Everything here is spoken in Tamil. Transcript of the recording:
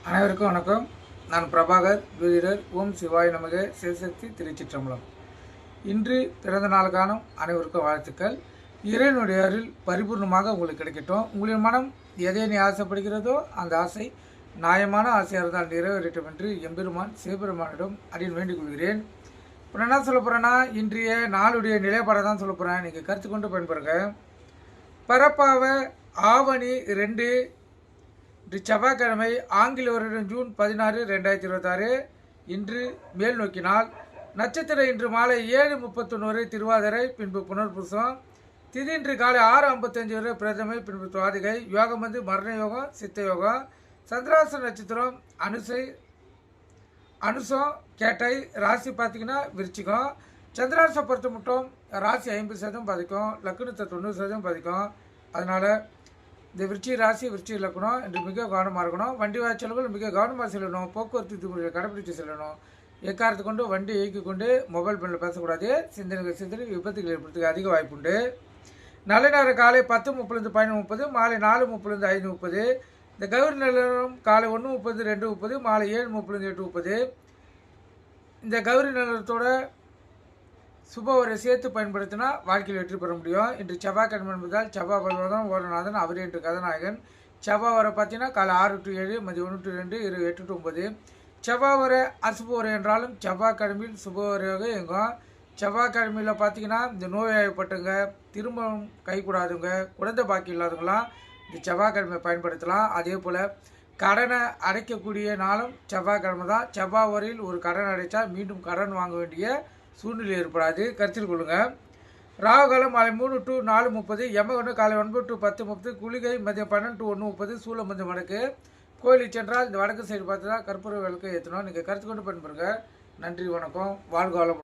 அனைவருக்கும் வணக்கம். நான் பிரபாகர் ஜோதிடர். ஓம் சிவாய நமக. சிவசக்தி திருச்சிற்றம்பலம். இன்று பிறந்த நாள் காணும் அனைவருக்கும் வாழ்த்துக்கள். இறைவனுடைய அருள் பரிபூர்ணமாக உங்களுக்கு கிடைக்கட்டும். உங்களின் மனம் எதை நீ ஆசைப்படுகிறதோ அந்த ஆசை நியாயமான ஆசையாக இருந்தால் நிறைவேறட்டும் என்று எம்பெருமான் சிவபெருமானிடம் அடியில் வேண்டிக் கொள்கிறேன். இப்போ நான் என்ன சொல்ல போகிறேன்னா, இன்றைய நாளுடைய நிலைப்பாடை தான் சொல்ல போகிறேன். நீங்கள் கருத்து கொண்டு பயன்படுங்க. பரப்பாவை ஆவணி 2 இன்று செவ்வாய்க்கிழமை, ஆங்கில வருடம் ஜூன் 16, 2026. இன்று மேல் நோக்கினால் நட்சத்திரம் இன்று மாலை 7:31 வரை திருவாதிரை, பின்பு புனர்பூசம். திதி இன்று காலை 6:55 வரை பிரதமை, பின்பு துவாதிகை. யோகம் மரண யோகம், சித்த யோகம். சந்திராச நட்சத்திரம் அனுசம் கேட்டை. ராசி பார்த்திங்கன்னா விருச்சிகம். சந்திராசை பொறுத்த மட்டும் ராசி 50% பாதிக்கும், லக்னத்தை 90% பாதிக்கும். அதனால் இந்த விருச்சி ராசி, விருச்சி இலக்கணம் என்று மிக கவனமாக இருக்கணும். வண்டி வாய்ச்சல்கள் மிக கவனமாக செல்லணும். போக்குவரத்து விதிமுறைகளை கடைபிடித்து செல்லணும். எக்காரத்து கொண்டு வண்டி இயக்கி கொண்டு மொபைல் ஃபோனில் பேசக்கூடாது. சிந்தனை விபத்துகள் ஏற்படுறதுக்கு அதிக வாய்ப்புண்டு. நல்ல நேரம் காலை 10:30 11:30, மாலை 4:30 5:30. இந்த கௌரி நிலவரம் காலை 1:30 2:30, மாலை 7:30 8:30. இந்த கௌரி நிலவரத்தோட சுபவரை சேர்த்து பயன்படுத்தினா வாழ்க்கையில் வெற்றி பெற முடியும். இன்று செவ்வாய்க்கிழமை என்பதால் செவ்வாய் பகவான் ஓரநாதன் அவரே இன்று கதாநாயகன். செவ்வாய் வரை பார்த்தீங்கன்னா காலை 6 to 7, மதியம் 1 to 2, இரவு 8 to 9. செவ்வாய் வரை அசுபவரை என்றாலும் செவ்வாய்க்கிழமையில் சுபவரையாக இயங்கும். செவ்வாய்க்கிழமையில் பார்த்தீங்கன்னா இந்த நோய்வாய்ப்பட்டவங்க, திருமணம் கைக்கூடாதவங்க, குழந்தை பாக்கி இல்லாதவங்களாம் இந்த செவ்வாய்க்கிழமை பயன்படுத்தலாம். அதே போல் கடனை அடைக்கக்கூடிய நாளும் செவ்வாய்க்கிழமை தான். செவ்வாய் வரையில் ஒரு கடன் அடைத்தா மீண்டும் கடன் வாங்க வேண்டிய சூழ்நிலை ஏற்படாது, கருத்தில் கொள்ளுங்கள். ராகுகாலம் மாலை 3 to 4:30, யமகண்டம் காலை 9 to 10:30, குளிகை மதியம் 12 to 1:30, சூலம் மதியம் வடக்கு. கோயிலுக்கு சென்றால் இந்த வடக்கு சைடு பார்த்து தான் கற்பூர விளக்கு ஏற்றணும். நீங்கள் கருத்து கொண்டு பயன்படுங்க. நன்றி, வணக்கம், வாழ்க வளமுடன்.